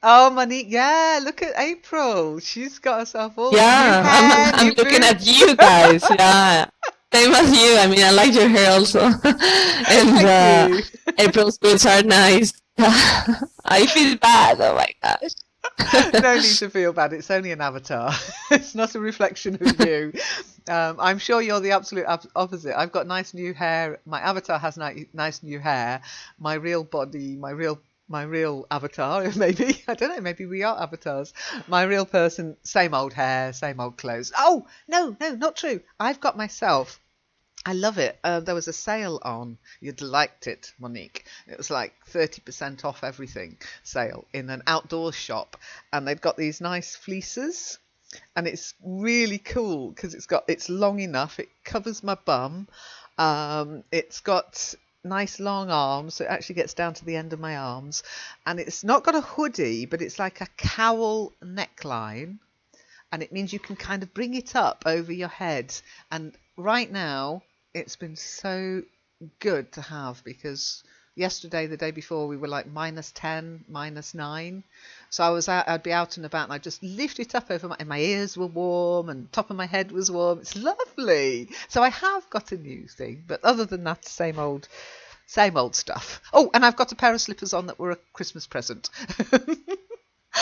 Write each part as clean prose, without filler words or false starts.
Oh, Monique, yeah, look at April. She's got herself all new Yeah, hair, I'm new looking at boots. you guys. Yeah, same as you. I mean, I like your hair also, and Thank you. April's boots are nice. I feel bad. Oh my gosh. No need to feel bad. It's only an avatar. It's not a reflection of you. I'm sure you're the absolute opposite. I've got nice new hair. My avatar has nice new hair. My real body, my real avatar, maybe. I don't know. Maybe we are avatars. My real person, same old hair, same old clothes. Oh, no, no, not true. I've got myself. I love it. There was a sale on. You'd liked it, Monique. It was like 30% off everything sale in an outdoor shop. And they've got these nice fleeces. And it's really cool because it's long enough. It covers my bum. It's got nice long arms, so it actually gets down to the end of my arms. And it's not got a hoodie, but it's like a cowl neckline. And it means you can kind of bring it up over your head. And right now, it's been so good to have because yesterday, the day before, we were like -10, -9. So I'd be out and about and I'd just lift it up over and my ears were warm and top of my head was warm. It's lovely. So I have got a new thing, but other than that, same old stuff. Oh, and I've got a pair of slippers on that were a Christmas present.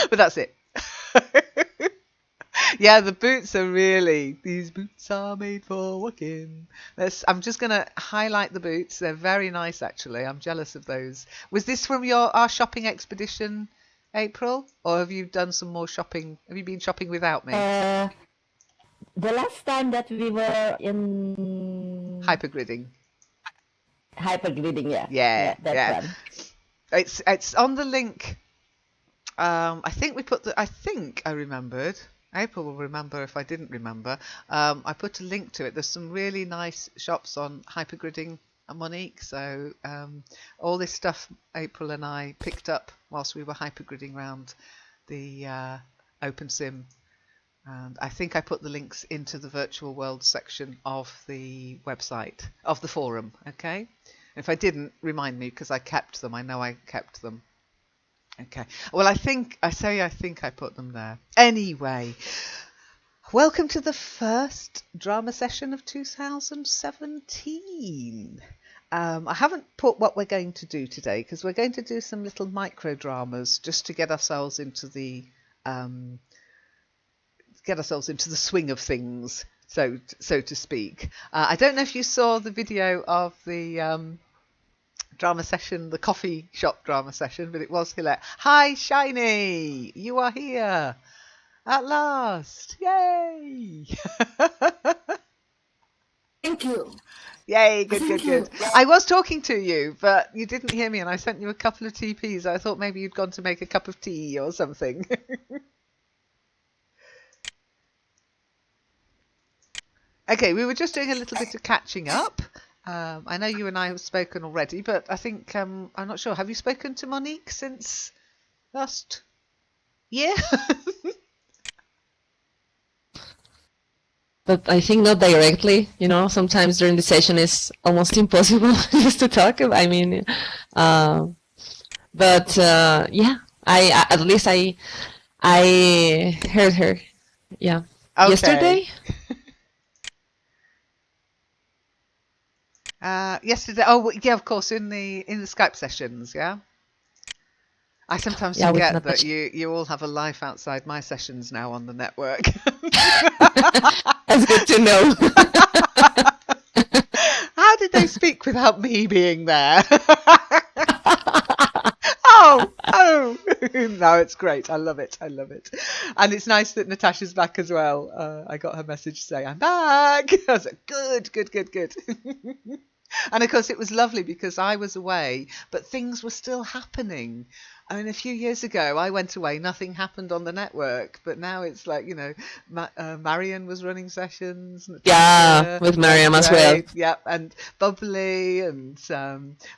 But that's it. Yeah, the boots are really, these boots are made for walking. I'm just going to highlight the boots. They're very nice, actually. I'm jealous of those. Was this from our shopping expedition, April? Or have you done some more shopping? Have you been shopping without me? Uh, the last time that we were in Hypergridding. hypergridding, yeah, Yeah, yeah, that yeah. one. It's on the link. I think I remembered. April will remember if I didn't remember. I put a link to it. There's some really nice shops on hypergridding, Monique. So all this stuff April and I picked up whilst we were hypergridding around the OpenSim. And I think I put the links into the virtual world section of the website, of the forum. Okay. If I didn't, remind me because I kept them. I know I kept them. Okay. Well, I think I put them there. Anyway, welcome to the first drama session of 2017. I haven't put what we're going to do today because we're going to do some little micro dramas just to get ourselves into the swing of things, so to speak. I don't know if you saw the video of the drama session, the coffee shop drama session, but it was hilarious. Hi, Shiny! You are here! At last! Yay! Thank you. Yay, good, Thank good, good. you. I was talking to you, but you didn't hear me, and I sent you a couple of TPs. I thought maybe you'd gone to make a cup of tea or something. Okay, we were just doing a little bit of catching up. I know you and I have spoken already, but I think I'm not sure. Have you spoken to Monique since last year? But I think not directly. Sometimes during the session it's almost impossible just to talk. I mean, but yeah, I at least I heard her. Yeah, Okay. yesterday. Yesterday. Oh, yeah, of course, in the Skype sessions. Yeah. I sometimes Yeah, with forget that Natasha. you all have a life outside my sessions now on the network. That's good to know. How did they speak without me being there? Oh, no, it's great. I love it. I love it. And it's nice that Natasha's back as well. I got her message to say, I'm back. I was like, good, good, good, good. And of course, it was lovely because I was away, but things were still happening. I mean, a few years ago, I went away, nothing happened on the network, but now it's like, Marion was running sessions. Yeah, Natasha, with Mariam as well. yeah, and Bubbly and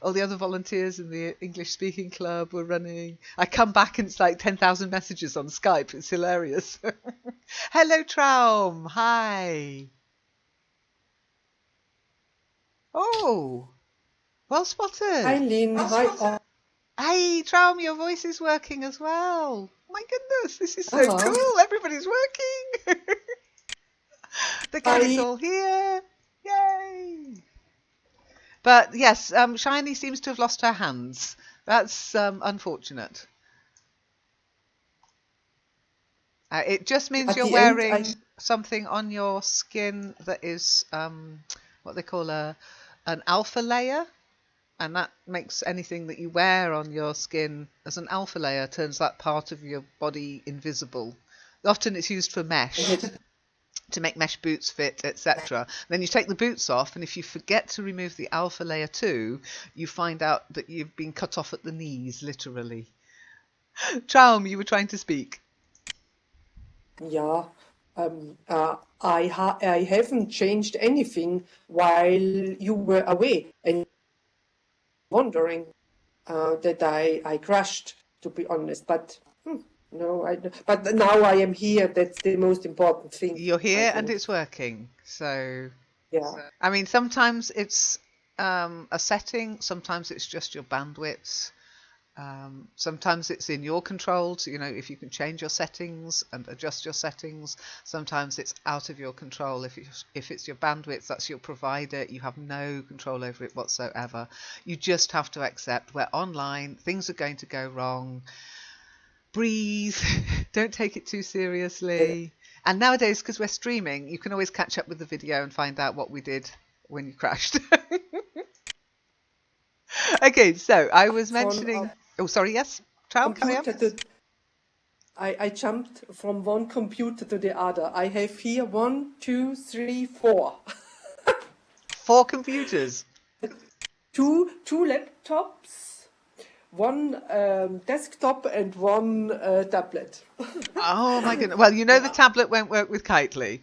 all the other volunteers in the English speaking club were running. I come back and it's like 10,000 messages on Skype. It's hilarious. Hello, Traum. Hi. Oh, well spotted. Hi, Lynn. Hi, all. Hey, Traum, your voice is working as well. My goodness, this is so Ah, cool. Everybody's working. The gang is I all here. Yay! But yes, Shiny seems to have lost her hands. That's unfortunate. It just means at you're the end I wearing something on your skin that is what they call an alpha layer, and that makes anything that you wear on your skin as an alpha layer turns that part of your body invisible. Often it's used for mesh, had to make mesh boots fit, etc. Then you take the boots off, and if you forget to remove the alpha layer too, you find out that you've been cut off at the knees, literally. Traum, you were trying to speak. yeah. I haven't changed anything while you were away and wondering that I crashed, to be honest. But no, but now I am here. That's the most important thing, You're I here and think. it's working. So, Yeah. I mean, sometimes it's a setting, sometimes it's just your bandwidth. Sometimes it's in your control to, if you can change your settings and adjust your settings. Sometimes it's out of your control. If it's your bandwidth, that's your provider. You have no control over it whatsoever. You just have to accept we're online. Things are going to go wrong. Breathe. Don't take it too seriously. And nowadays, because we're streaming, you can always catch up with the video and find out what we did when you crashed. Okay, so I was From mentioning. Oh, sorry, yes? Trial, carry on. computer to I jumped from one computer to the other. I have here one, two, three, four. 4 computers. Two laptops, one desktop, and one tablet. Oh my goodness. Well, the Yeah, tablet won't work with Kitely.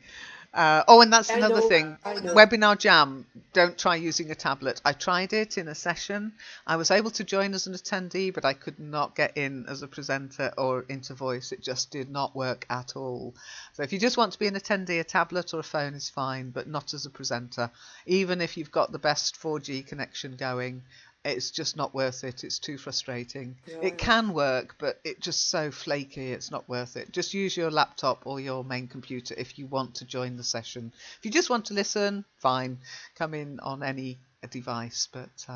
Oh, and that's I another know, thing. I know. Webinar Jam, don't try using a tablet. I tried it in a session. I was able to join as an attendee, but I could not get in as a presenter or into voice. It just did not work at all. So if you just want to be an attendee, a tablet or a phone is fine, but not as a presenter. Even if you've got the best 4G connection going, it's just not worth it. It's too frustrating. Yeah, It yeah. can work, but it's just so flaky. It's not worth it. Just use your laptop or your main computer if you want to join the session. If you just want to listen, fine. Come in on any device, but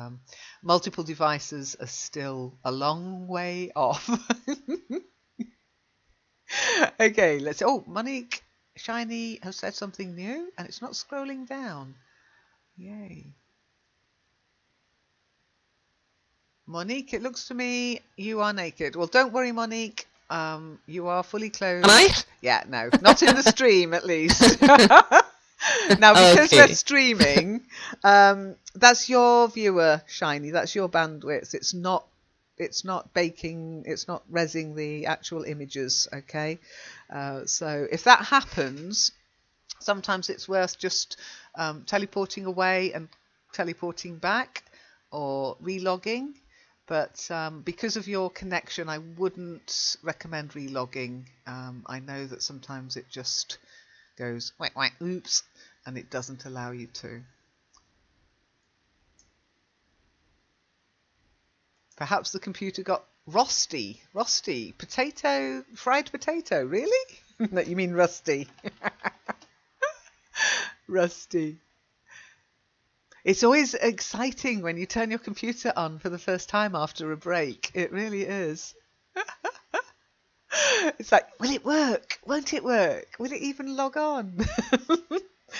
multiple devices are still a long way off. Okay, let's. Oh, Monique Shiny has said something new, and it's not scrolling down. Yay. Monique, it looks to me you are naked. Well, don't worry, Monique. You are fully Am I? clothed. Yeah, no, not in the stream at least. Now, because we're Okay. streaming, that's your viewer, Shiny. That's your bandwidth. It's not. It's not baking. It's not resing the actual images. Okay. So if that happens, sometimes it's worth just teleporting away and teleporting back or relogging. But because of your connection, I wouldn't recommend relogging. I know that sometimes it just goes whack whack oops, and it doesn't allow you to. Perhaps the computer got rusty. Rusty potato, fried potato. Really? No, you mean rusty? Rusty. It's always exciting when you turn your computer on for the first time after a break. It really is. It's like, will it work? Won't it work? Will it even log on?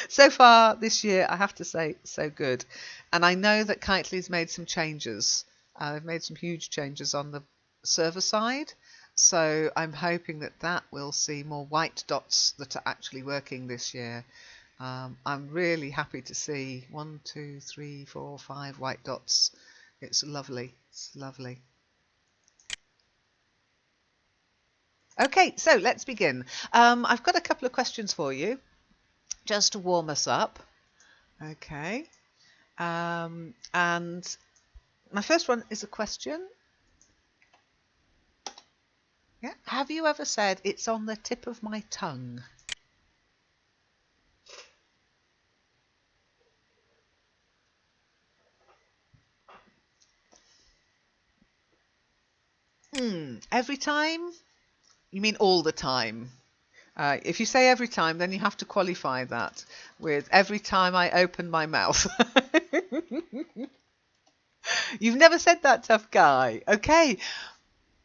So far this year, I have to say, so good. And I know that Kitely's made some changes. They've made some huge changes on the server side. So I'm hoping that that will see more white dots that are actually working this year. I'm really happy to see 1, 2, 3, 4, 5 white dots. It's lovely. It's lovely. Okay, so let's begin. I've got a couple of questions for you, just to warm us up. Okay. And my first one is a question. Yeah. Have you ever said it's on the tip of my tongue? Every time? You mean all the time? If you say every time, then you have to qualify that with every time I open my mouth. You've never said that, tough guy. Okay,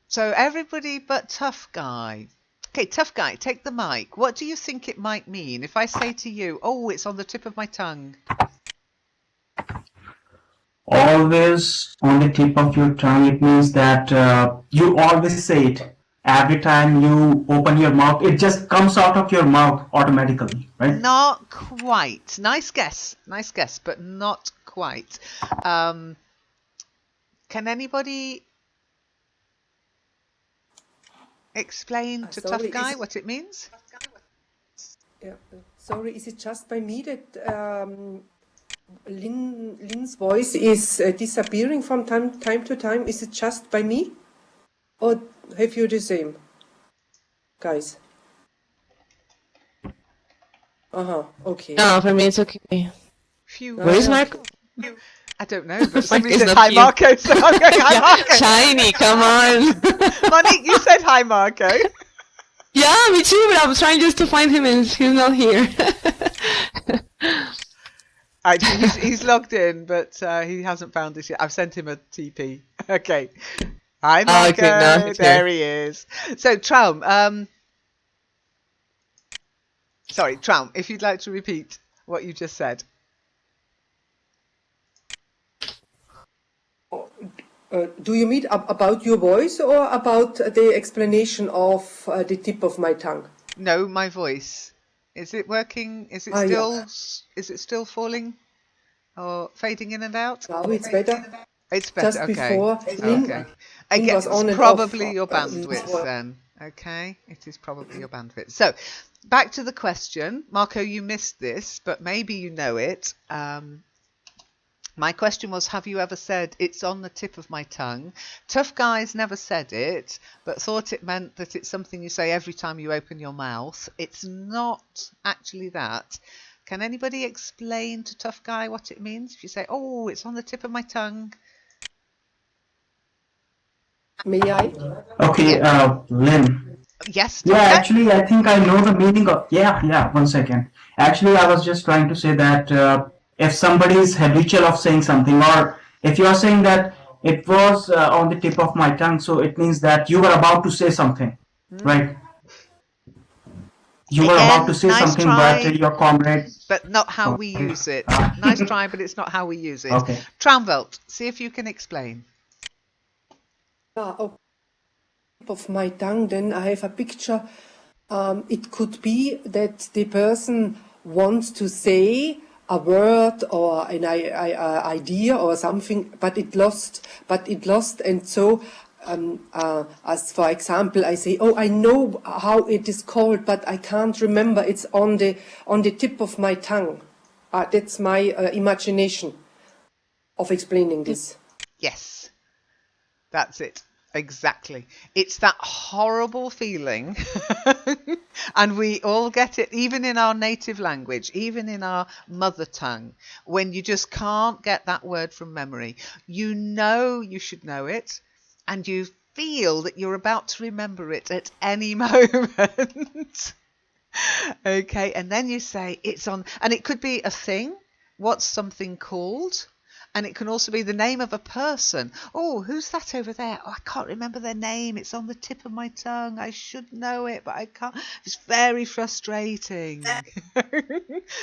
so everybody but tough guy. Okay, tough guy, take the mic. What do you think it might mean if I say to you, oh, it's on the tip of my tongue? Always on the tip of your tongue, it means that you always say it. Every time you open your mouth, it just comes out of your mouth automatically, right? Not quite. Nice guess, but not quite. Can anybody explain to tough Sorry, guy what it means? yeah, sorry, is it just by me that Lynn's voice is disappearing from time to time? Is it just by me? Or have you the same, guys? Okay. No, for me it's okay. Phew. Where is Marco? I don't know, but Mark somebody is said not hi, here. Marco, so I'm going hi, Yeah, Marco. shiny, come on. Monique, you said hi, Marco. Yeah, me too, but I was trying just to find him and he's not here. Actually, he's logged in, but he hasn't found us yet. I've sent him a TP. Okay. Hi, Marco. Okay, now he's There here. he is. So, Traum, sorry, Traum, if you'd like to repeat what you just said. Do you mean about your voice or about the explanation of the tip of my tongue? No, my voice. Is it working? Is it Ah, still? yeah. Is it still falling or fading in and out? Now it's better. It's better. Just Okay. before Lynn Okay. Lynn was It's on and probably off. your bandwidth then. Okay. It is probably your bandwidth. So, back to the question, Marco. You missed this, but maybe you know it. My question was, have you ever said, it's on the tip of my tongue? Tough guys never said it, but thought it meant that it's something you say every time you open your mouth. It's not actually that. Can anybody explain to tough guy what it means? If you say, oh, it's on the tip of my tongue. May I? Okay, Lynn. Yes, Yeah, tough guy? actually, I think I know the meaning of. Yeah, 1 second. Actually, I was just trying to say that if somebody is habitual of saying something, or if you are saying that it was on the tip of my tongue, so it means that you were about to say something, right? You were about to Again, say nice something, but try, your comrade. but not how we Okay. use it. Nice try, but it's not how we use it. Okay. Traumwelt, see if you can explain. Of my tongue, then I have a picture. It could be that the person wants to say a word or an idea or something, but it lost, and so as for example, I say, oh, I know how it is called, but I can't remember. It's on the tip of my tongue. That's my imagination of explaining this. Yes, that's it. Exactly. It's that horrible feeling, and we all get it, even in our native language, even in our mother tongue, when you just can't get that word from memory. You know you should know it, and you feel that you're about to remember it at any moment. Okay, and then you say it's on, and it could be a thing. What's something called? And it can also be the name of a person. Oh, who's that over there? Oh, I can't remember their name. It's on the tip of my tongue. I should know it, but I can't. It's very frustrating.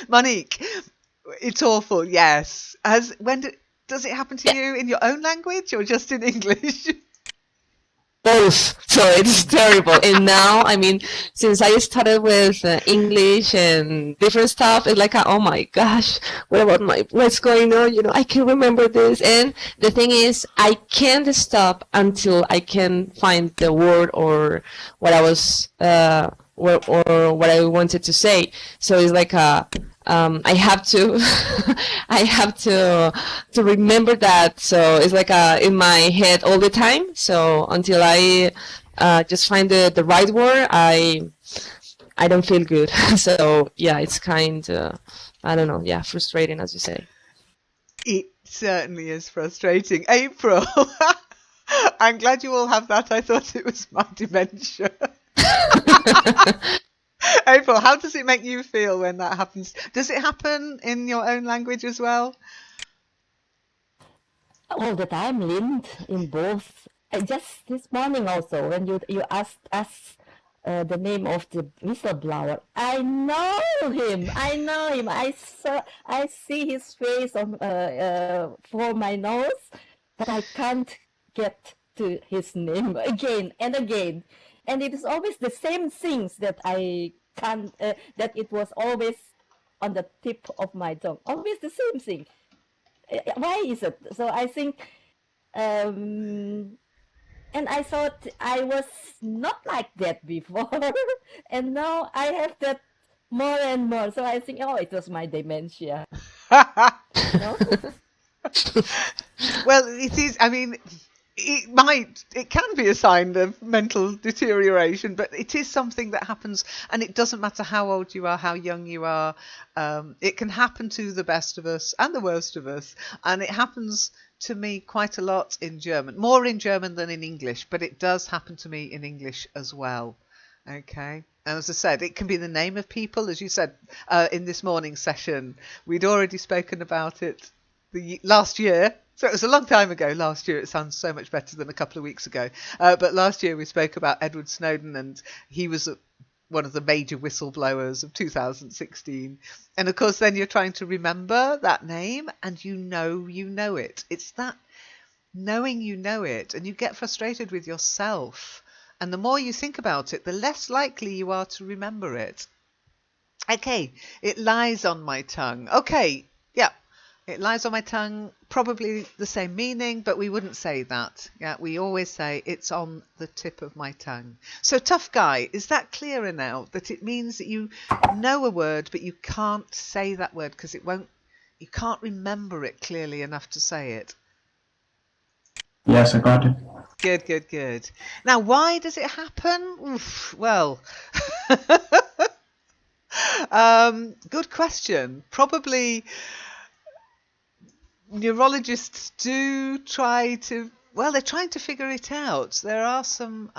Monique, it's awful. Yes. Does it happen to you in your own language or just in English? Both. So it's terrible. And now, I mean, since I started with English and different stuff, it's like, oh my gosh, what's going on? You know, I can remember this. And the thing is, I can't stop until I can find the word or what I was, or what I wanted to say. So it's like I have to, I have to remember that. So it's like in my head all the time. So until I just find the right word, I don't feel good. So yeah, it's kind of, I don't know, yeah, frustrating, as you say. It certainly is frustrating. April, I'm glad you all have that. I thought it was my dementia. April, how does it make you feel when that happens? Does it happen in your own language as well? All the time, Lynn, in both. Just this morning also, when you asked us the name of the whistleblower, I know him. I know him. I see his face on for my nose, but I can't get to his name again and again. And it is always the same things that I can't. That it was always on the tip of my tongue. Always the same thing. Why is it? So I think, and I thought I was not like that before, and now I have that more and more. So I think, oh, it was my dementia. No? Well, it is. I mean, it can be a sign of mental deterioration, but it is something that happens, and it doesn't matter how old you are, how young you are. It can happen to the best of us and the worst of us, and it happens to me quite a lot in German, more in German than in English, but it does happen to me in English as well. Okay. And as I said, it can be the name of people, as you said in this morning session. We'd already spoken about it last year. So it was a long time ago last year. It sounds so much better than a couple of weeks ago. But last year we spoke about Edward Snowden, and he was one of the major whistleblowers of 2016. And of course, then you're trying to remember that name, and you know it. It's that knowing you know it, and you get frustrated with yourself. And the more you think about it, the less likely you are to remember it. Okay, it lies on my tongue. Okay, yeah, it lies on my tongue. Probably the same meaning, but we wouldn't say that. Yeah, we always say it's on the tip of my tongue. So tough guy, is that clearer now? That it means that you know a word, but you can't say that word because you can't remember it clearly enough to say it. Yes, I got it. Good, good, good. Now, why does it happen? Oof, well, good question. Probably neurologists do try to, well, they're trying to figure it out. There are some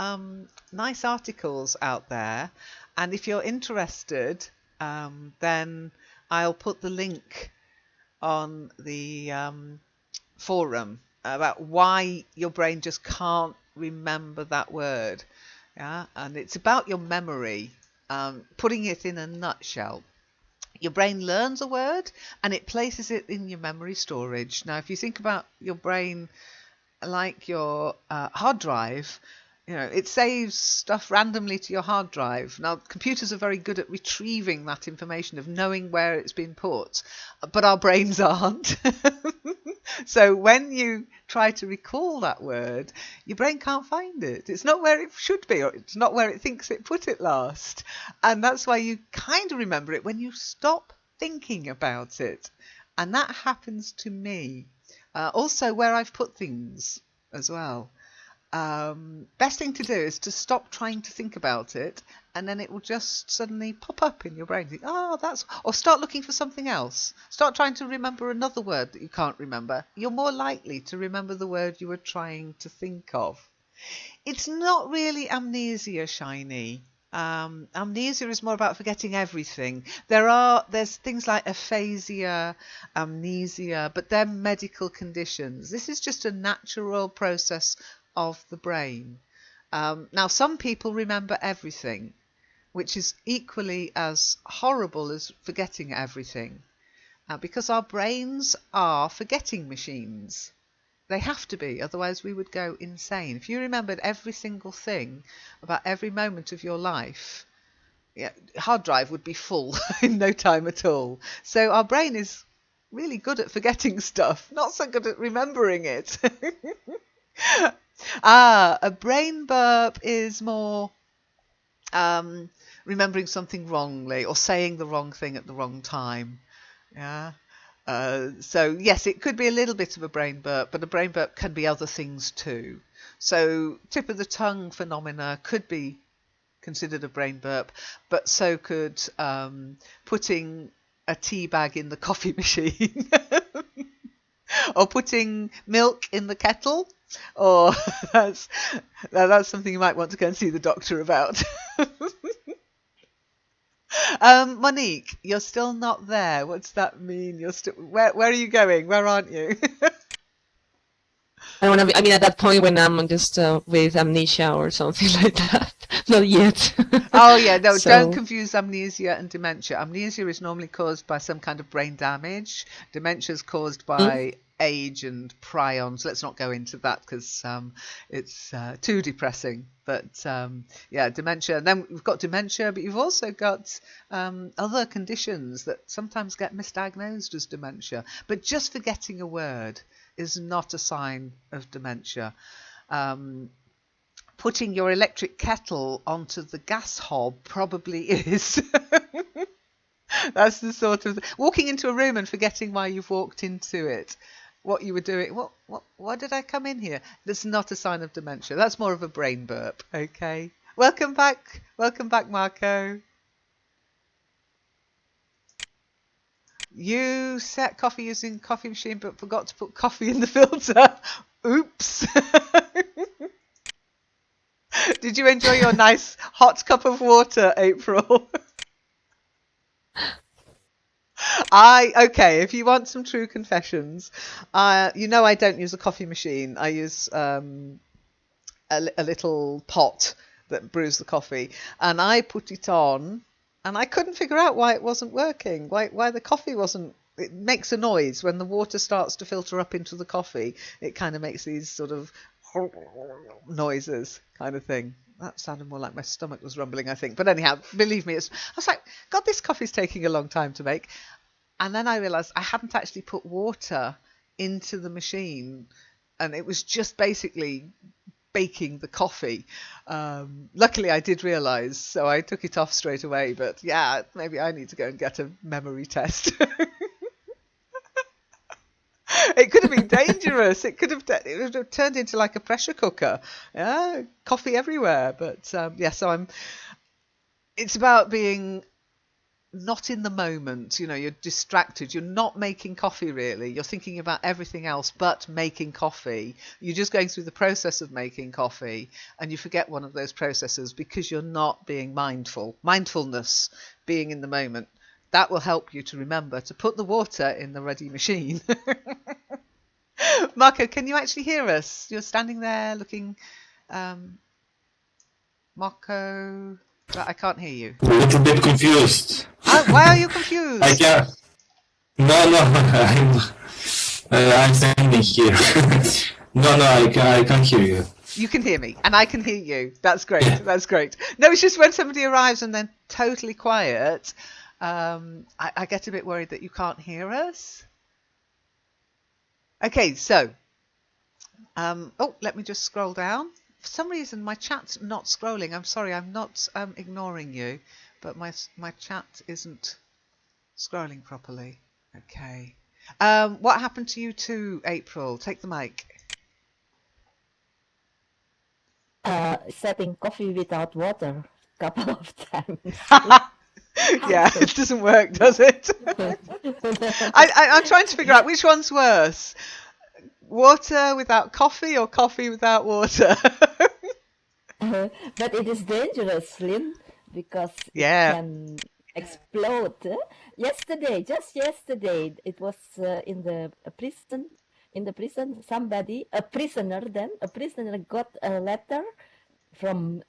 nice articles out there, and if you're interested, then I'll put the link on the forum about why your brain just can't remember that word. Yeah, and it's about your memory. Putting it in a nutshell, your brain learns a word and it places it in your memory storage. Now, if you think about your brain like your hard drive, it saves stuff randomly to your hard drive. Now, computers are very good at retrieving that information, of knowing where it's been put, but our brains aren't. So when you try to recall that word, your brain can't find it. It's not where it should be, or it's not where it thinks it put it last. And that's why you kind of remember it when you stop thinking about it. And that happens to me. Also where I've put things as well. Best thing to do is to stop trying to think about it, and then it will just suddenly pop up in your brain. Think, or start looking for something else. Start trying to remember another word that you can't remember. You're more likely to remember the word you were trying to think of. It's not really amnesia, Shiny. Amnesia is more about forgetting everything. There's things like aphasia, amnesia, but they're medical conditions. This is just a natural process of the brain. Now, some people remember everything, which is equally as horrible as forgetting everything, because our brains are forgetting machines. They have to be, otherwise we would go insane. If you remembered every single thing about every moment of your life, hard drive would be full in no time at all. So our brain is really good at forgetting stuff, not so good at remembering it. A brain burp is more remembering something wrongly or saying the wrong thing at the wrong time. Yeah. So yes, it could be a little bit of a brain burp, but a brain burp can be other things too. So tip of the tongue phenomena could be considered a brain burp, but so could putting a tea bag in the coffee machine or putting milk in the kettle Or that's that's something you might want to go and see the doctor about. Monique, you're still not there. What's that mean? You're still where are you going? Where aren't you? I don't want to be, I mean, at that point when I'm just with amnesia or something like that. Not yet. Oh yeah, no, don't So, confuse amnesia and dementia. Amnesia is normally caused by some kind of brain damage. Dementia is caused mm, by age and prions. Let's not go into that because it's too depressing. But yeah, dementia. Then we've got dementia, but you've also got other conditions that sometimes get misdiagnosed as dementia. But just forgetting a word is not a sign of dementia. Um, Putting your electric kettle onto the gas hob probably is. That's the sort of walking into a room and forgetting why you've walked into it, what you were doing. Why did I come in here? That's not a sign of dementia. That's more of a brain burp. Okay. Welcome back. Welcome back, Marco. You set coffee using coffee machine but forgot to put coffee in the filter. Oops. Did you enjoy your nice hot cup of water, April? Okay, if you want some true confessions, you know I don't use a coffee machine. I use a little pot that brews the coffee, and I put it on, and I couldn't figure out why it wasn't working. Why the coffee wasn't. It makes a noise when the water starts to filter up into the coffee. It kind of makes these sort of noises, kind of thing. That sounded more like my stomach was rumbling, I think. But anyhow, believe me, I was like, God, this coffee's taking a long time to make. And then I realised I hadn't actually put water into the machine, and it was just basically baking the coffee. Luckily, I did realise, so I took it off straight away. But yeah, maybe I need to go and get a memory test. It could have been dangerous. It would have turned into like a pressure cooker. Yeah, coffee everywhere. But yeah, so it's about being not in the moment. You know, you're distracted. You're not making coffee really. You're thinking about everything else but making coffee. You're just going through the process of making coffee, and you forget one of those processes because you're not being mindful. Mindfulness, being in the moment. That will help you to remember to put the water in the ready machine. Marco, can you actually hear us? You're standing there looking. Marco, I can't hear you. A little bit confused. Why are you I confused? can No, I'm standing here. No, I can't hear you. You can hear me, and I can hear you. That's great. Yeah. That's great. No, it's just when somebody arrives and then totally quiet, I get a bit worried that you can't hear us. Okay, so, let me just scroll down. For some reason, my chat's not scrolling. I'm sorry, I'm not ignoring you, but my chat isn't scrolling properly. Okay. What happened to you too, April? Take the mic. Setting coffee without water couple of times. Yeah, it doesn't work, does it? I'm trying to figure out which one's worse. Water without coffee or coffee without water? But it is dangerous, Lynn, because it Yeah. can explode. Just yesterday, it was in the prison. In the prison, a prisoner got a letter from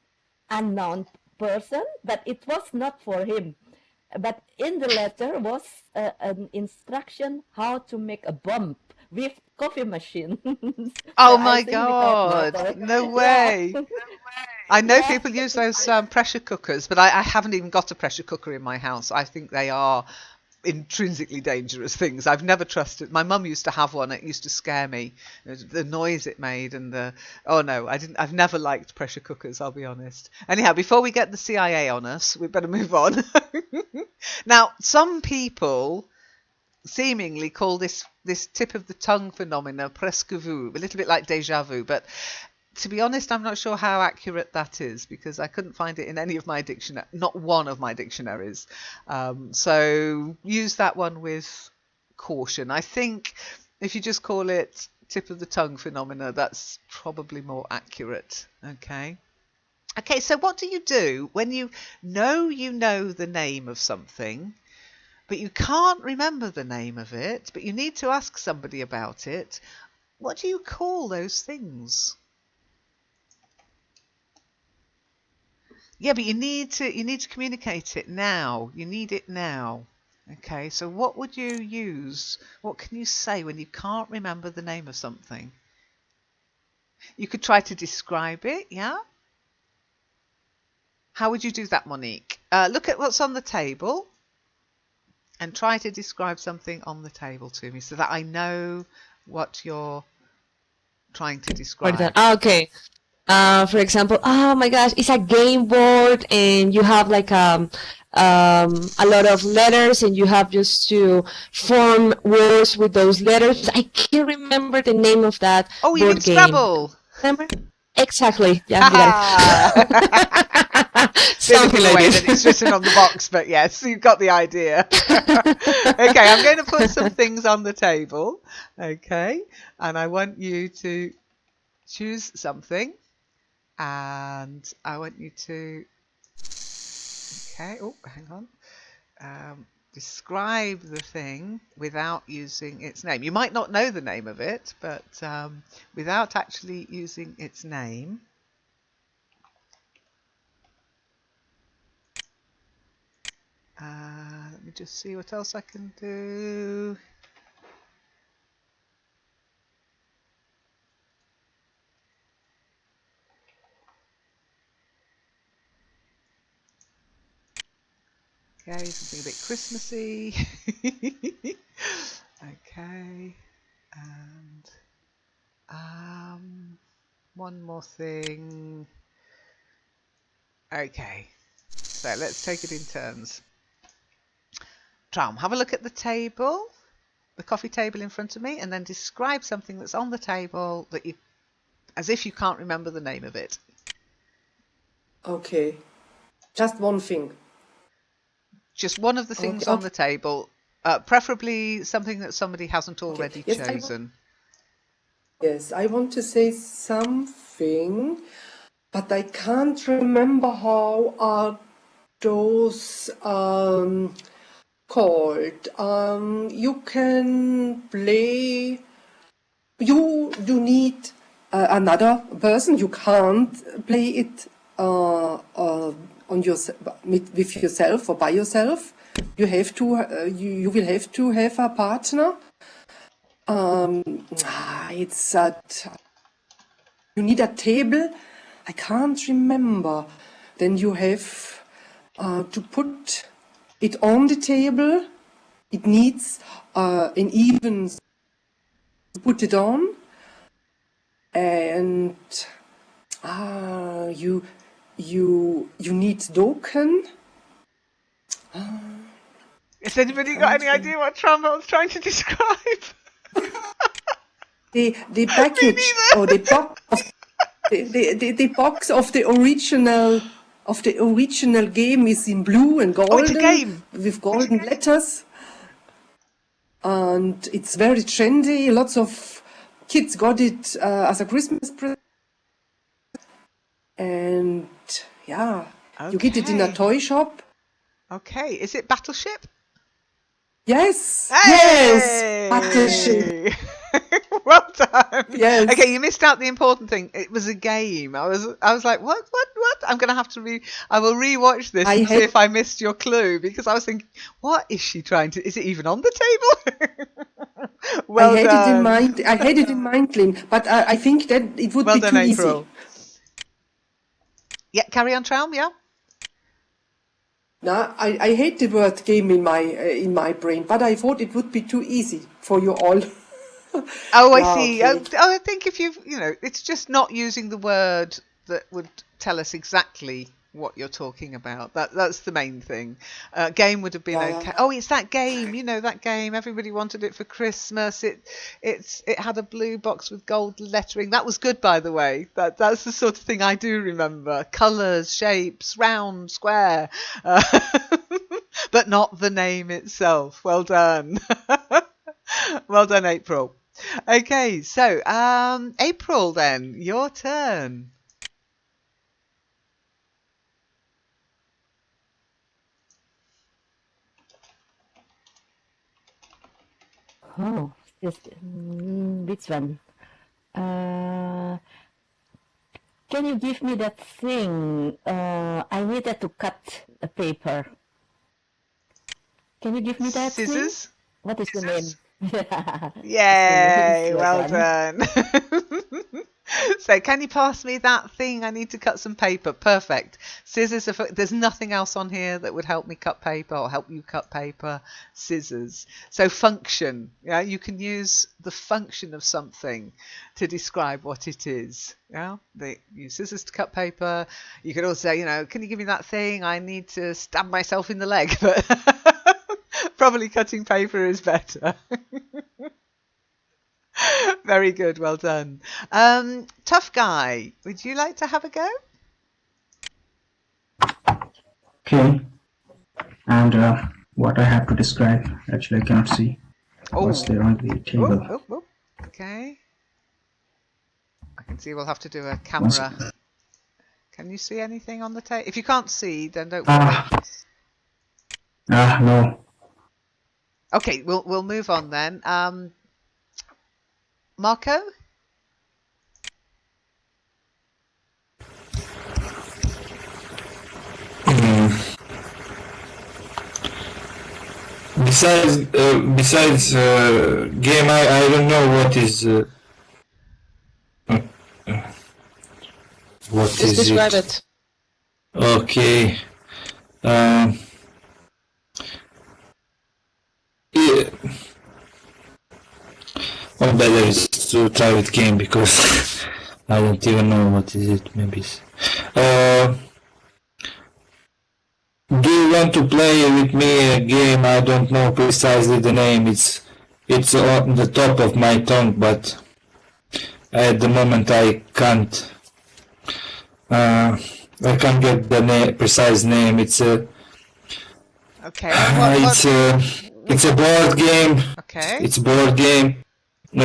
unknown person, but it was not for him. But in the letter was an instruction how to make a bomb with coffee machine. Oh So my I think without God. water. No Yeah. way. I know Yeah. people use those pressure cookers, but I haven't even got a pressure cooker in my house. I think they are intrinsically dangerous things. I've never trusted. My mum used to have one. It used to scare me. The noise it made and oh no, I've never liked pressure cookers, I'll be honest. Anyhow, before we get the CIA on us, we better move on. Now, some people seemingly call this tip of the tongue phenomena presque vu, a little bit like déjà vu, but to be honest, I'm not sure how accurate that is because I couldn't find it in any of my dictionary, not one of my dictionaries. So use that one with caution. I think if you just call it tip of the tongue phenomena. That's probably more accurate. Okay. Okay, so what do you do when you know the name of something, but you can't remember the name of it, but you need to ask somebody about it? What do you call those things? Yeah, but you need to communicate it now. You need it now. Okay, so what would you use? What can you say when you can't remember the name of something? You could try to describe it, yeah? How would you do that, Monique? Look at what's on the table and try to describe something on the table to me so that I know what you're trying to describe. Okay. For example, oh my gosh, it's a game board and you have like a lot of letters and you have just to form words with those letters. I can't remember the name of that Oh, you mean board game. Scrabble? Remember? Exactly. Yeah, you Ha got it. Bit of a Something like giveaway this. that it's written on the box, but yes, you've got the idea. Okay, I'm going to put some things on the table. Okay, and I want you to choose something, and I want you to. Okay. Oh, hang on. Describe the thing without using its name. You might not know the name of it, but without actually using its name. Let me just see what else I can do. Okay, something a bit Christmassy. Okay, and one more thing. Okay, so let's take it in turns. Traum, have a look at the table, the coffee table in front of me, and then describe something that's on the table that you, as if you can't remember the name of it. Okay. Just one thing. Just one of the things Okay. on the table, preferably something that somebody hasn't already Yes, chosen. Yes, I want to say something, but I can't remember how are those called. You can play. You need another person. You can't play it on your with yourself or by yourself. You have to. You will have to have a partner. It's you need a table. I can't remember. Then you have to put it on the table. It needs an even put it on, and you need Doken. Has anybody got any idea what Traum was trying to describe? The package or the box of the box of the original game is in blue and Oh, it's a golden game. with golden letters, and it's very trendy. Lots of kids got it as a Christmas present, and yeah, you get it in a Okay. toy shop. Okay. Is it Battleship? Yes, Hey! Battleship. Well done. Yes. Okay, you missed out the important thing. It was a game. I was like, what? I'm gonna have to I will rewatch this and see if I missed your clue, because I was thinking, what is she trying to? Is it even on the table? Well I had done. it in mind. I had it in mind, Lynn, but I think that it would Well be done, too April. easy. Yeah, carry on, Traum. Yeah. No, I hate the word game in my brain, but I thought it would be too easy for you all. Oh, I Yeah, see. okay. I think if it's just not using the word that would tell us exactly what you're talking about. That's the main thing. Game would have been Yeah, okay. yeah. Oh, it's that game. That game. Everybody wanted it for Christmas. It had a blue box with gold lettering. That was good, by the way. That's the sort of thing I do remember. Colours, shapes, round, square, but not the name itself. Well done. Well done, April. Okay, so April, then your turn. Oh, which one? Uh, can you give me that thing? I needed to cut a paper. Can you give me that thing? Scissors. What is the name? Yay, That well one. done. So can you pass me that thing? I need to cut some paper. Perfect. Scissors. There's nothing else on here that would help me cut paper or help you cut paper. Scissors. So function. Yeah, you can use the function of something to describe what it is. Yeah, they use scissors to cut paper. You could also say, can you give me that thing? I need to stab myself in the leg, but probably cutting paper is better. Very good, well done. Tough guy, would you like to have a go? Okay. And what I have to describe, actually, I cannot see what's Oh, there on the table. Okay. I can see we'll have to do a One camera. second. Can you see anything on the table? If you can't see, then don't worry. No. Okay, we'll move on then. Marco? Besides game, I don't know what Just is describe it. it. Okay. Um, yeah. Or better is to try with game because I don't even know what is it. Maybe. Do you want to play with me a game? I don't know precisely the name. It's on the top of my tongue, but at the moment I can't. I can't get the precise name. It's a. Okay, what? It's a board game. Okay. It's a board game. We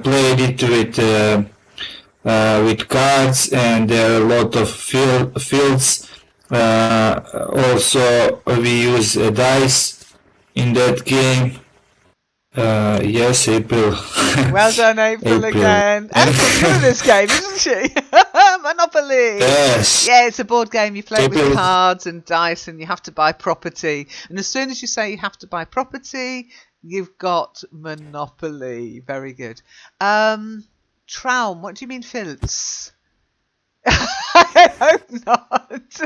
played it with cards, and there are a lot of fields. Also, we use dice in that game. Yes, April. Well done, April again. April's good at this game, isn't she? Monopoly. Yes. Yeah, it's a board game. You play it with April. cards and dice, and you have to buy property. And as soon as you say you have to buy property, you've got Monopoly. Very good. Traum. What do you mean, Phillips? I hope not.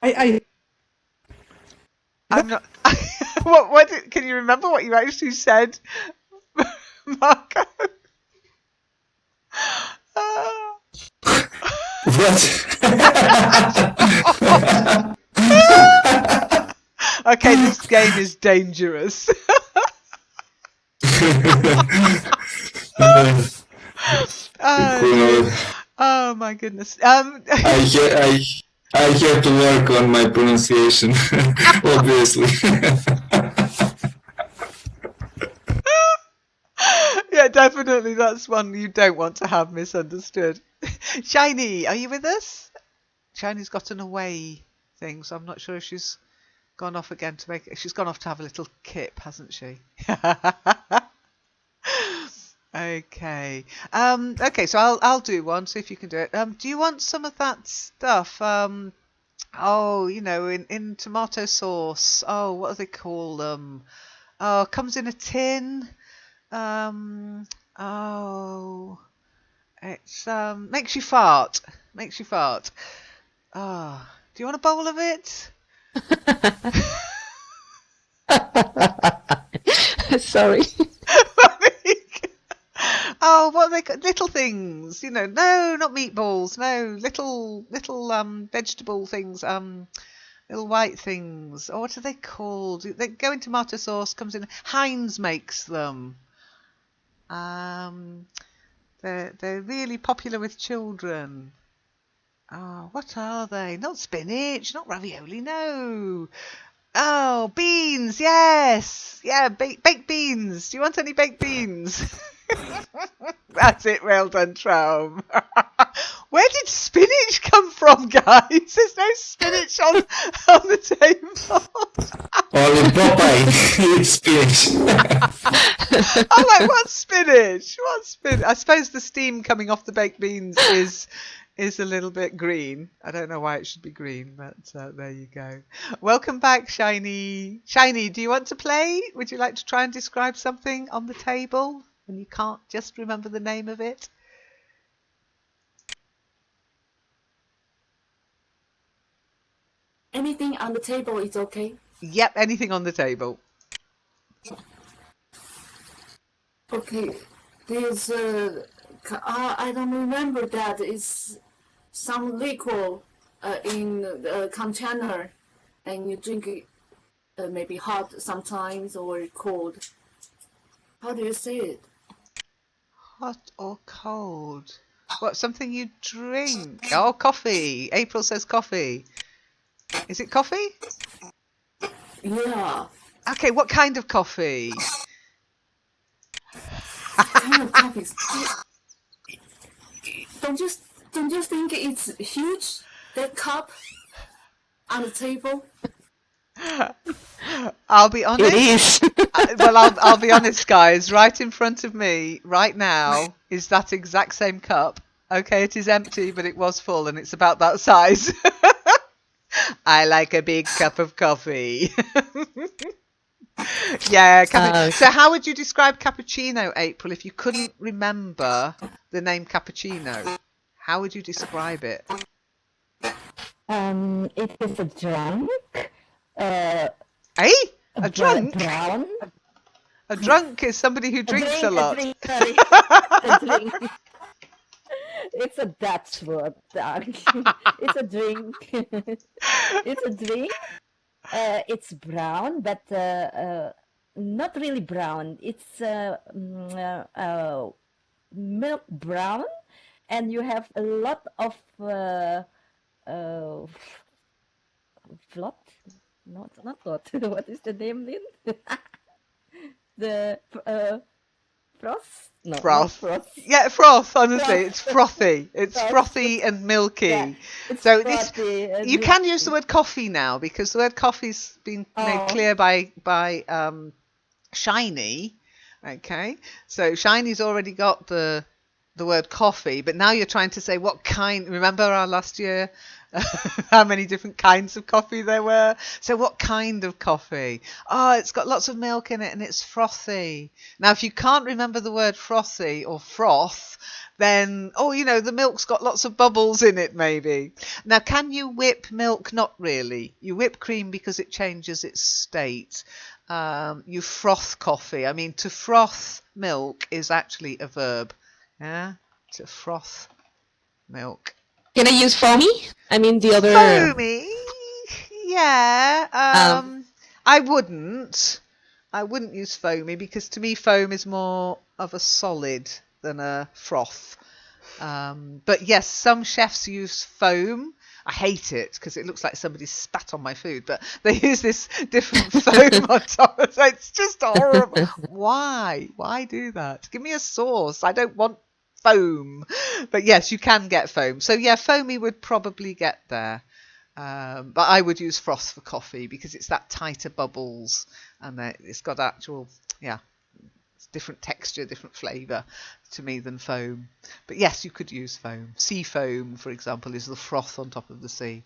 I I'm not. Can you remember what you actually said, Marco? What? Okay, this game is dangerous. Oh my goodness. I have to work on my pronunciation, obviously. Yeah, definitely. That's one you don't want to have misunderstood. Shiny, are you with us? Shiny's got an away thing, so I'm not sure if she's gone off again to make it. She's gone off to have a little kip, hasn't she? Okay. Okay, so I'll do one, see if you can do it. Do you want some of that stuff? Oh, in tomato sauce. Oh, what do they call them? Oh, comes in a tin. Oh, it's makes you fart. Makes you fart. Oh, do you want a bowl of it? Sorry. Oh, what are they called? Little things, no, not meatballs, no, little vegetable things, little white things. Oh, what are they called? They go in tomato sauce. Comes in. Heinz makes them. They're really popular with children. Oh, what are they? Not spinach, not ravioli, no. Oh, beans, yes. Yeah, baked beans. Do you want any baked beans? That's it, well done, Traum. Where did spinach come from, guys? There's no spinach on the table. Only Popeye eats spinach. I'm like, what's spinach? What's spinach? I suppose the steam coming off the baked beans is a little bit green. I don't know why it should be green, but there you go. Welcome back, Shiny. Shiny, do you want to play? Would you like to try and describe something on the table when you can't just remember the name of it? Anything on the table is okay. Yep, anything on the table. Okay, there's I don't remember that. It's some liquor in a container, and you drink it maybe hot sometimes or cold. How do you say it? Hot or cold? What, something you drink? Oh, coffee. April says coffee. Is it coffee? Yeah, Okay, what kind of coffee? kind of topics. Don't you think it's huge? That cup on the table. I'll be honest. It is. Well, I'll be honest, guys. Right in front of me, right now, is that exact same cup. Okay, it is empty, but it was full, and it's about that size. I like a big cup of coffee. Yeah, so how would you describe cappuccino, April, if you couldn't remember the name cappuccino? How would you describe it? It is a drunk. Eh? A drunk? Brown. A drunk is somebody who drinks a lot. drink, sorry. A drink. It's a Dutch word. It's a drink. It's a drink. It's brown, but not really brown. It's milk brown, and you have a lot of flot. Not flot. What is the name, Lynn? The froth? No, not Froth. froth. Yeah, froth, honestly. Froth. It's frothy. It's Froth. frothy and milky. Yeah, it's So frothy and you can use the word coffee now because the word coffee's been made clear by Shiny. Okay. So Shiny's already got the word coffee, but now you're trying to say what kind. Remember our last year? How many different kinds of coffee there were? So what kind of coffee? Oh, it's got lots of milk in it and it's frothy. Now, if you can't remember the word frothy or froth, then, the milk's got lots of bubbles in it, maybe. Now, can you whip milk? Not really. You whip cream because it changes its state. You froth coffee. I mean, to froth milk is actually a verb. Yeah? To froth milk. Can I use foamy? I mean the other. Foamy? Yeah. I wouldn't use foamy because to me foam is more of a solid than a froth. But yes, some chefs use foam. I hate it because it looks like somebody spat on my food, but they use this different foam on top. So it's just horrible. Why? Why do that? Give me a sauce. I don't want foam. But yes, you can get foam. So yeah, foamy would probably get there. But I would use froth for coffee because it's that tighter bubbles and it's got actual, it's different texture, different flavour to me than foam. But yes, you could use foam. Sea foam, for example, is the froth on top of the sea.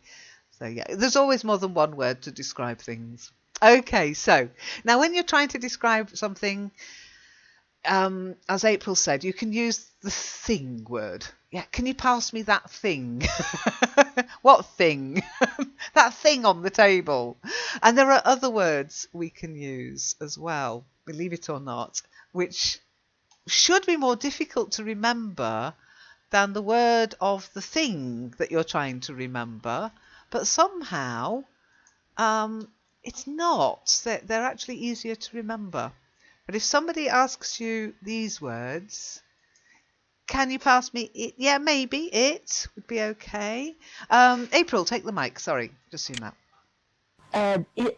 So yeah, there's always more than one word to describe things. Okay, so now when you're trying to describe something, as April said, you can use the thing word. Yeah, can you pass me that thing? What thing? That thing on the table. And there are other words we can use as well, believe it or not, which should be more difficult to remember than the word of the thing that you're trying to remember. But somehow it's not. They're actually easier to remember. But if somebody asks you these words, Can you pass me it? Yeah, maybe it would be okay. April, take the mic. Sorry, just seen that.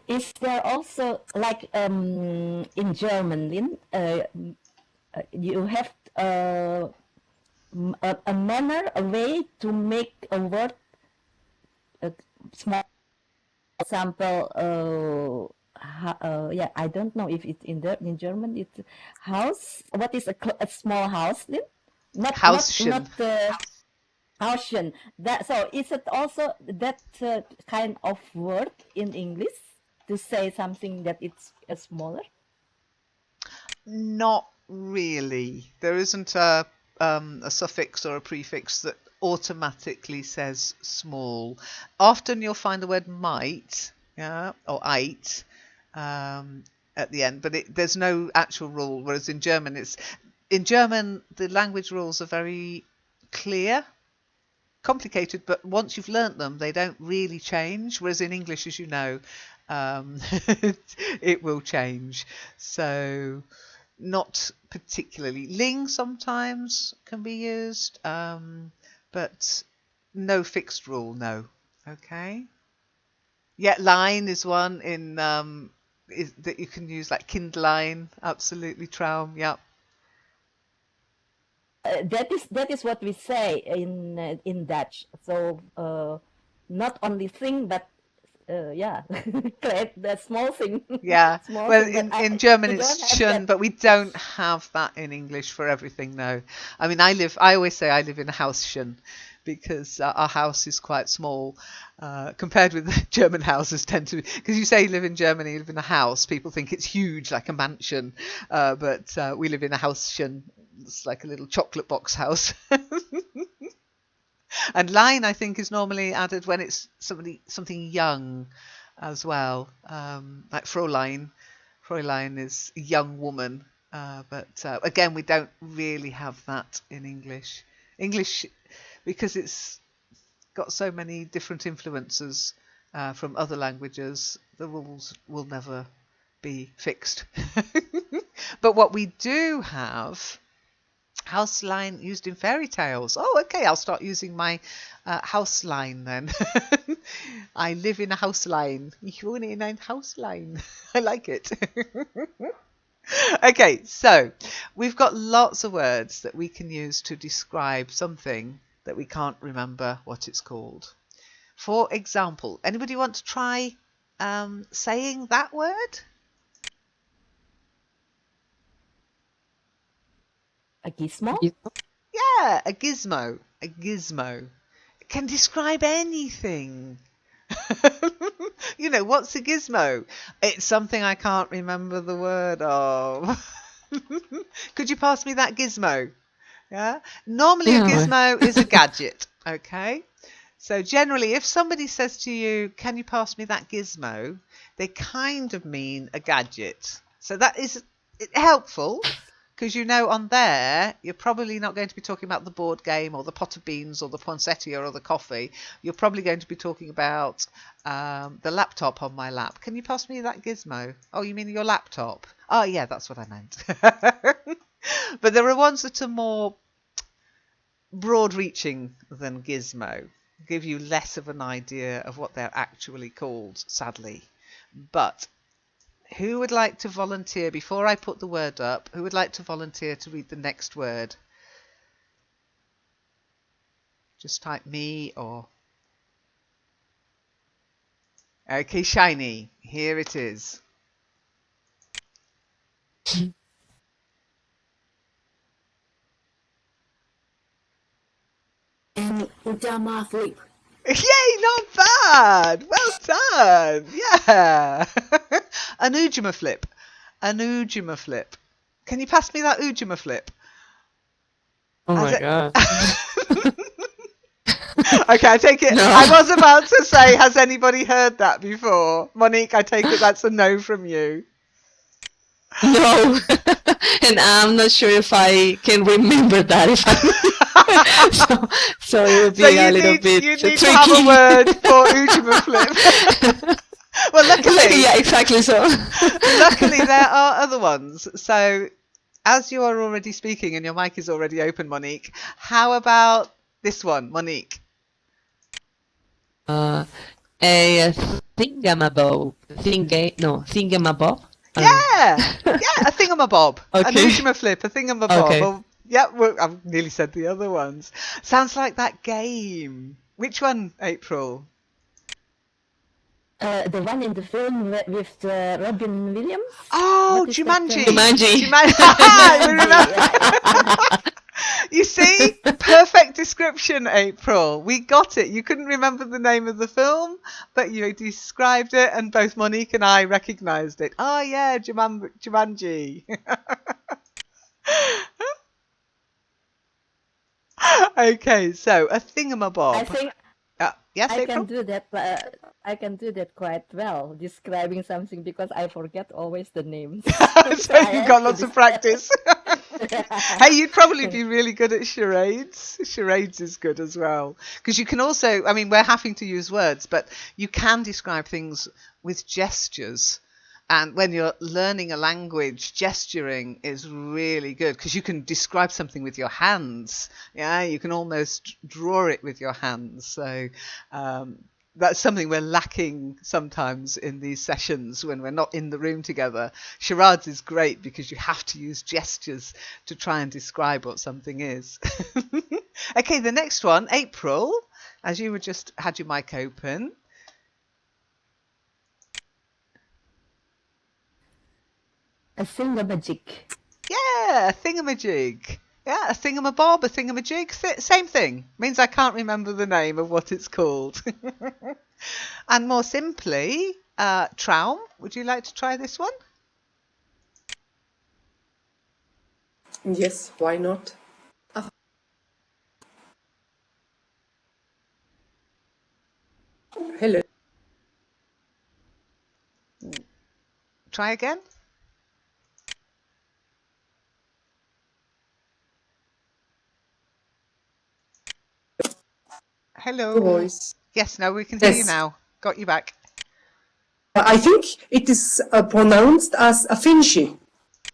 Is there also like in German, Lynn, you have a manner, a way to make a word small? For example, yeah, I don't know if it's in German. It's house. What is a small house, Lynn? Hauschen. Hauschen. That, so is it also that kind of word in English to say something that it's smaller? Not really. There isn't a suffix or a prefix that automatically says small. Often you'll find the word might, yeah, or eit, at the end, but there's no actual rule. Whereas in German, the language rules are very clear, complicated, but once you've learnt them, they don't really change. Whereas in English, as you know, it will change. So not particularly. Ling sometimes can be used, but no fixed rule, no. Okay. Yeah, line is one that you can use, like Kindlein, absolutely, Traum, yeah. That is what we say in Dutch. So not only thing, but yeah, the small thing. Yeah. Small Well, thing. But in German we it's don't have schon, that. but we don't have that in English for everything, no. I mean, I always say I live in a house schon because our house is quite small compared with the German houses tend to be. Because you say you live in Germany, you live in a house, people think it's huge, like a mansion, but we live in a house schon. It's like a little chocolate box house. And line, I think, is normally added when it's something young as well. Like Fräulein. Fräulein is a young woman. But again, we don't really have that in English. English, because it's got so many different influences from other languages, the rules will never be fixed. But what we do have, house line used in fairy tales. Oh, okay, I'll start using my house line then. I live in a house line. Ich wohne in ein Hauslein. I like it. Okay, so we've got lots of words that we can use to describe something that we can't remember what it's called. For example, anybody want to try saying that word? A gizmo? Yeah, a gizmo. A gizmo. It can describe anything. You know, what's a gizmo? It's something I can't remember the word of. Could you pass me that gizmo? Yeah. Normally a gizmo is a gadget. Okay. So generally, if somebody says to you, can you pass me that gizmo? They kind of mean a gadget. So that is helpful. Because you know on there, you're probably not going to be talking about the board game or the pot of beans or the poinsettia or the coffee. You're probably going to be talking about the laptop on my lap. Can you pass me that gizmo? Oh, you mean your laptop? Oh, yeah, that's what I meant. But there are ones that are more broad-reaching than gizmo, give you less of an idea of what they're actually called, sadly. But who would like to volunteer, before I put the word up, who would like to volunteer to read the next word? Just type me or... Okay, shiny. Here it is. And Ujama flip. Yay, not bad. Well done. Yeah. An Ujima flip. An Ujima flip. Can you pass me that Ujima flip? Oh my god. Okay, I take it. No. I was about to say, has anybody heard that before? Monique, I take it that's a no from you. No. And I'm not sure if I can remember that. So it would be a little bit you tricky. need to have a word for Ujima flip. Well, luckily, Yeah, exactly so. luckily there are other ones. So as you are already speaking and your mic is already open, Monique, how about this one, Monique? A thingamabob. Thingamabob? I don't know. Yeah, a thingamabob. An Okay. flip, a thingamabob. Okay. Oh, yeah, well, I've nearly said the other ones. Sounds like that game. Which one, April? The one in the film with Robin Williams. Oh, What is that, Jumanji. Jumanji. We remember. Yeah. You see? Perfect description, April. We got it. You couldn't remember the name of the film, but you described it, and both Monique and I recognised it. Oh, yeah, Jumanji. Okay, so a thingamabob. I think Yes, I April? can do that. I can do that quite well, describing something because I forget always the names. So you've got lots of practice. Hey, you'd probably be really good at charades. Charades is good as well. Because you can also, I mean, we're having to use words, but you can describe things with gestures. And when you're learning a language, gesturing is really good because you can describe something with your hands. Yeah, you can almost draw it with your hands. So that's something we're lacking sometimes in these sessions when we're not in the room together. Charades is great because you have to use gestures to try and describe what something is. Okay, the next one, April, as you were just had your mic open. A thingamajig. Yeah, a thingamajig. Yeah, a thingamabob, a thingamajig. Same thing. Means I can't remember the name of what it's called. And more simply, Traum, would you like to try this one? Yes, why not? Hello. Try again. Hello. Voice. Yes, no, we can hear you Yes. now. Got you back. I think it is pronounced as a finchy.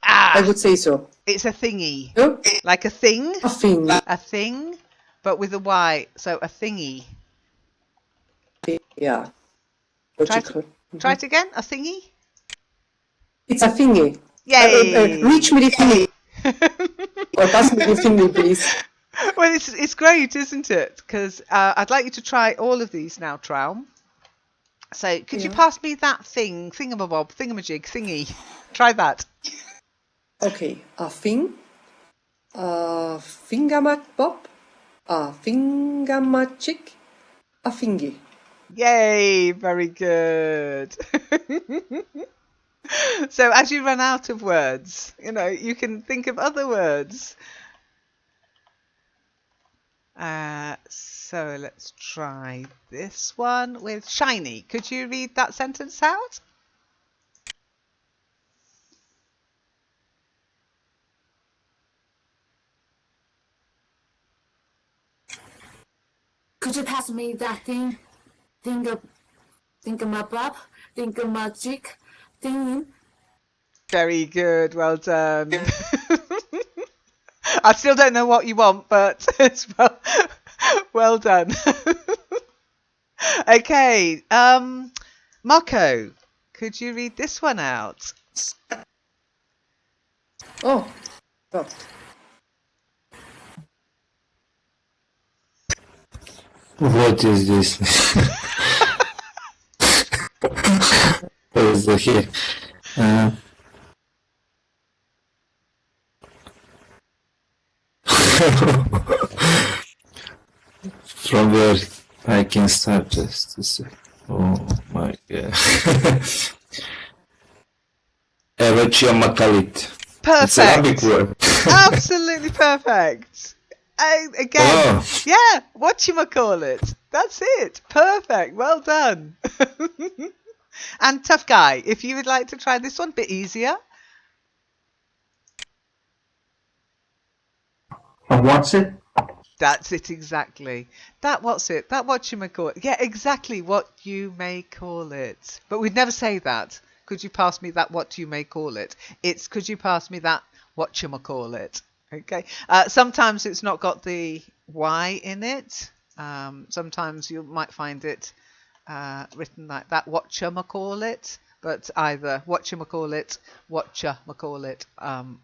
I would say so. It's a thingy. No? Like a thing. A thing. A thing, but with a Y. So a thingy. Yeah. Try Logical. it again. A thingy. It's a thingy. Yay! Reach me the thingy. Or pass me the thingy, please. Well, it's great, isn't it? Because I'd like you to try all of these now, Traum. So could you pass me that thing, thingamabob, thingamajig, thingy? Try that. Okay. A thing. A thingamabob. A thingamajig. A thingy. Yay! Very good. So as you run out of words, you can think of other words. So let's try this one with shiny. Could you read that sentence out? Could you pass me that thing? Thingamabob? Thingamajig? Thing? Very good. Well done. I still don't know what you want, but it's well done. Okay. Marco, could you read this one out? Oh. Oh. What is this? What is the here? From where I can start just to say. Oh my god. Erochia Makalit. It's Arabic Perfect. word. Absolutely perfect. Again, yeah, whatchamacallit. That's it. Perfect. Well done. And tough guy, if you would like to try this one, a bit easier. What's it? That's it exactly. What's it? That whatchamacallit. Yeah, exactly what you may call it. But we'd never say that. Could you pass me that what you may call it? It's could you pass me that whatchamacallit. Okay. Sometimes it's not got the Y in it. Sometimes you might find it written like that, whatchamacallit. But either whatchamacallit, whatchamacallit,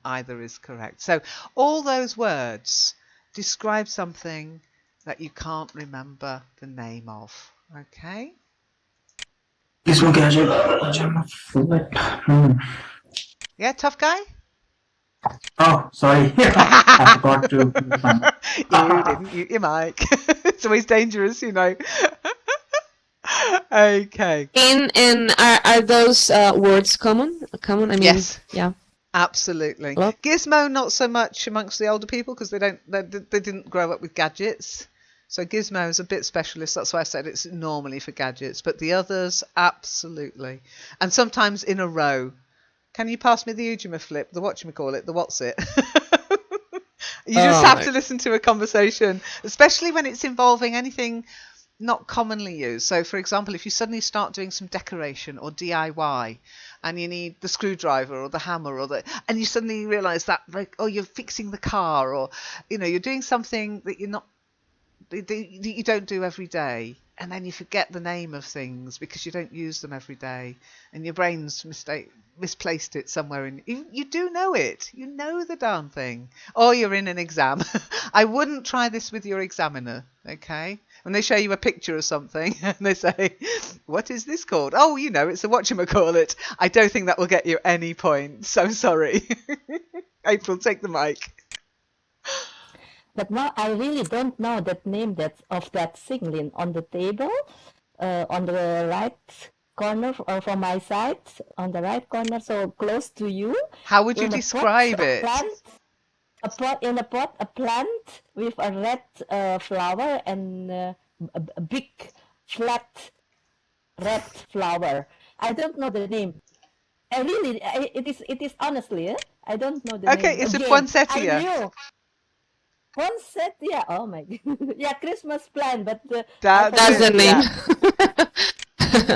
either is correct. So all those words describe something that you can't remember the name of. Okay? Gizmo gadget. Yeah, tough guy? Oh, sorry. I forgot to. You didn't mute your mic. It's always dangerous, you know. Okay. And are those words common? Common? I mean, Yes, yeah. absolutely. Well, Gizmo, not so much amongst the older people because they didn't grow up with gadgets. So Gizmo is a bit specialist. That's why I said it's normally for gadgets. But the others, absolutely. And sometimes in a row. Can you pass me the Ujima flip, the whatchamacallit, the what's it? You just oh have my. to listen to a conversation, especially when it's involving anything not commonly used. So, for example, if you suddenly start doing some decoration or DIY and you need the screwdriver or the hammer and you suddenly realize that, like, oh, you're fixing the car or, you're doing something that you don't do every day, and then you forget the name of things because you don't use them every day, and your brain's misplaced it somewhere in you do know it, you know the darn thing, or you're in an exam. I wouldn't try this with your examiner, okay? When they show you a picture of something and they say, what is this called? Oh, it's a whatchamacallit. I don't think that will get you any points. So sorry. April, take the mic. But now I really don't know that name of that singling on the table, on the right corner from my side, on the right corner, so close to you. How would you In a pot, describe a it? plant, a plant with a red flower and a big flat red flower. I don't know the name. It is honestly, I don't know the Okay, name. it's a Again, I poinsettia. knew. Poinsettia. Oh my god. Yeah, Christmas plant, but I That's That's the forgot. it, name. yeah.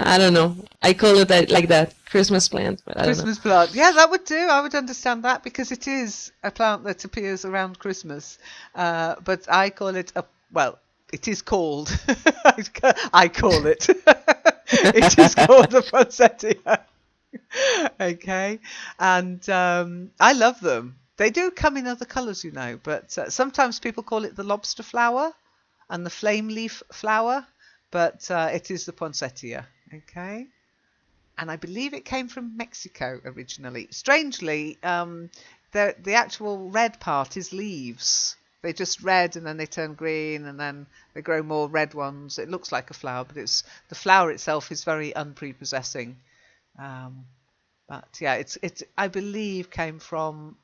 I don't know. I call it like that, Christmas plant, but I don't know. Christmas plant. Yeah, that would do. I would understand that because it is a plant that appears around Christmas. But I call it it is called. I call it. It is called the poinsettia. Okay. And I love them. They do come in other colours, but sometimes people call it the lobster flower and the flame leaf flower, but it is the poinsettia. Okay. And I believe it came from Mexico originally. Strangely, the actual red part is leaves. They're just red and then they turn green and then they grow more red ones. It looks like a flower, but the flower itself is very unprepossessing. But yeah, it's I believe came from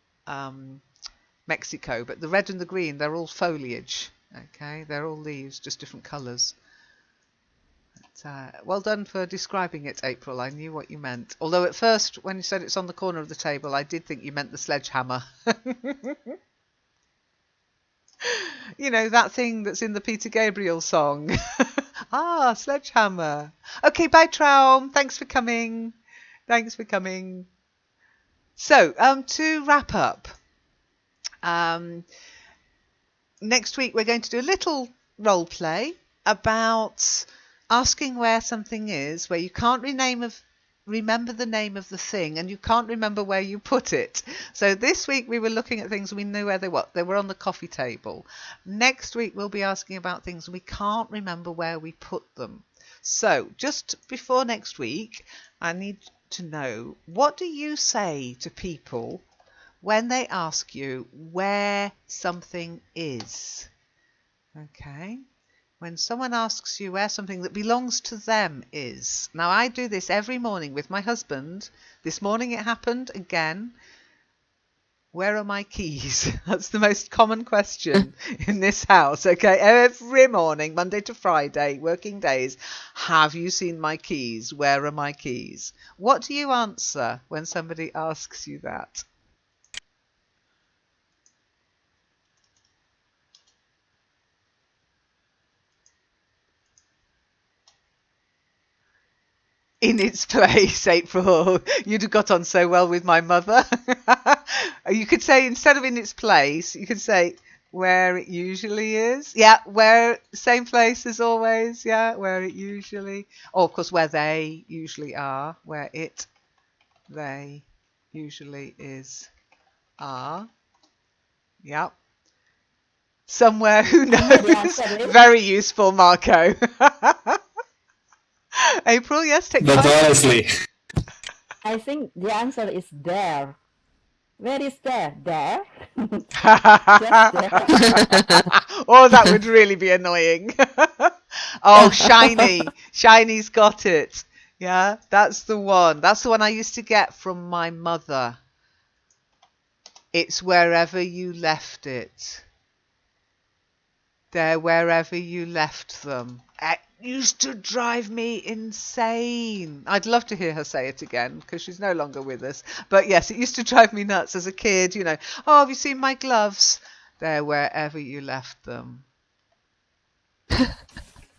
Mexico. But the red and the green, they're all foliage. Okay, they're all leaves, just different colours. Well done for describing it, April. I knew what you meant. Although at first, when you said it's on the corner of the table, I did think you meant the sledgehammer. That thing that's in the Peter Gabriel song. Sledgehammer. Okay, bye, Traum. Thanks for coming. Thanks for coming. So, to wrap up, next week we're going to do a little role play about asking where something is, where you can't remember the name of the thing and you can't remember where you put it. So this week we were looking at things we knew where they were on the coffee table. Next week we'll be asking about things we can't remember where we put them. So just before next week, I need to know, what do you say to people when they ask you where something is? Okay. When someone asks you where something that belongs to them is. Now, I do this every morning with my husband. This morning it happened again. Where are my keys? That's the most common question in this house. Okay, every morning, Monday to Friday, working days. Have you seen my keys? Where are my keys? What do you answer when somebody asks you that? In its place, April. You'd have got on so well with my mother. You could say, instead of in its place, you could say where it usually is. Yeah, where, same place as always. Yeah, where it usually. Or, of course, where they usually are. Where they usually are. Yeah. Somewhere, who I know the knows? answer is. Very useful, Marco. April, yes, take the But mic. honestly, I think the answer is there. Where is there? There? Just there. Oh, that would really be annoying. Oh, shiny. Shiny's got it. Yeah, that's the one. That's the one I used to get from my mother. It's wherever you left it. They're wherever you left them. It used to drive me insane. I'd love to hear her say it again because she's no longer with us. But yes, it used to drive me nuts as a kid. You know, oh, have you seen my gloves? They're wherever you left them.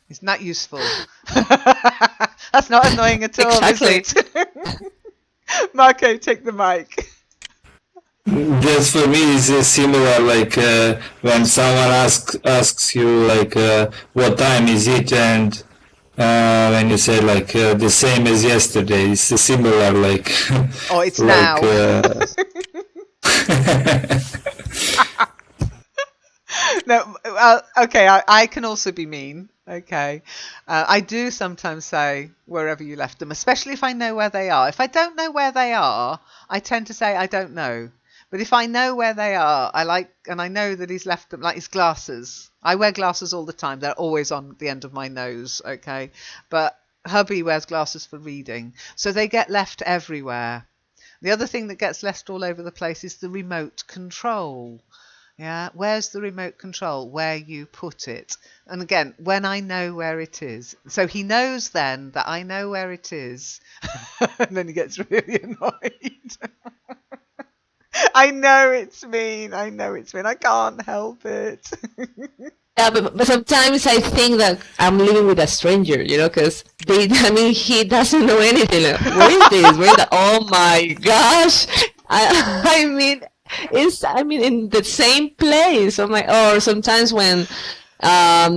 Isn't that useful? That's not annoying at all, Exactly. is it? Marco, take the mic. just for me, it's similar. Like when someone asks you, like, what time is it, and when you say like the same as yesterday, it's similar. Like, Oh, it's like. now. No, okay, I can also be mean. Okay. I do sometimes say wherever you left them, especially if I know where they are. If I don't know where they are, I tend to say I don't know. But if I know where they are, and I know that he's left them, like his glasses. I wear glasses all the time. They're always on the end of my nose, okay? But hubby wears glasses for reading. So they get left everywhere. The other thing that gets left all over the place is the remote control. Yeah, where's the remote control? Where you put it. And again, when I know where it is. So he knows then that I know where it is. And then he gets really annoyed. I know it's mean. I know it's mean. I can't help it. Yeah, but sometimes I think that I'm living with a stranger, you know, because he doesn't know anything. Like, where is this? Where is that? Oh my gosh! I mean, in the same place. Oh my! Or sometimes when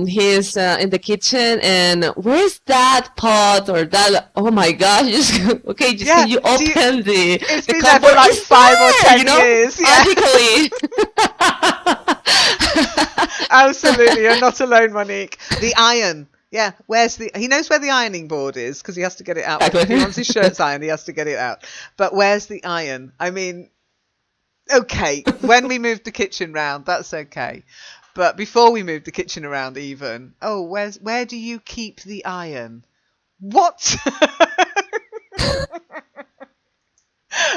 he's in the kitchen and where's that pot or that? Oh my gosh! Okay, just Yeah, can you open the It's the been there for cupboard? like It's 5 or there, 10 you know, years. Yeah. magically. Absolutely. You're not alone, Monique. The iron. Yeah, he knows where the ironing board is because he has to get it out. If he Exactly. wants his shirts ironed, he has to get it out. But where's the iron? I mean, okay, when we moved the kitchen round, that's okay. But before we moved the kitchen around even, oh, where do you keep the iron? What?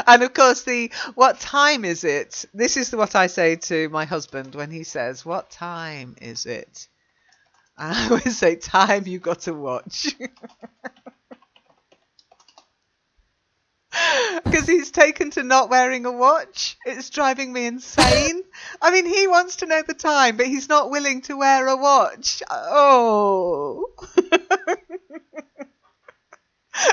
And of course, what time is it? This is what I say to my husband when he says, what time is it? And I always say, time you got to watch. Because he's taken to not wearing a watch. It's driving me insane. I mean, he wants to know the time, but he's not willing to wear a watch. Oh.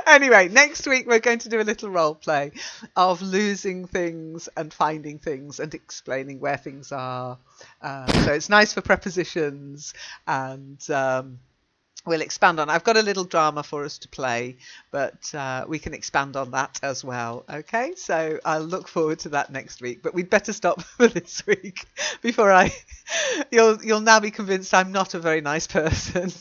Anyway, next week we're going to do a little role play of losing things and finding things and explaining where things are. So it's nice for prepositions, and we'll expand on it. I've got a little drama for us to play, but we can expand on that as well. Okay, so I'll look forward to that next week. But we'd better stop for this week before you'll now be convinced I'm not a very nice person.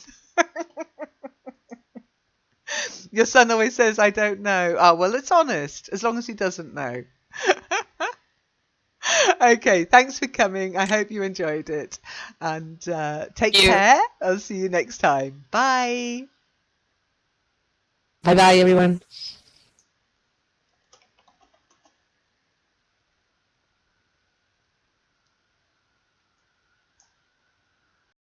Your son always says, I don't know. Oh, well, it's honest, as long as he doesn't know. Okay, thanks for coming. I hope you enjoyed it. And take care. I'll see you next time. Bye. Bye bye, everyone.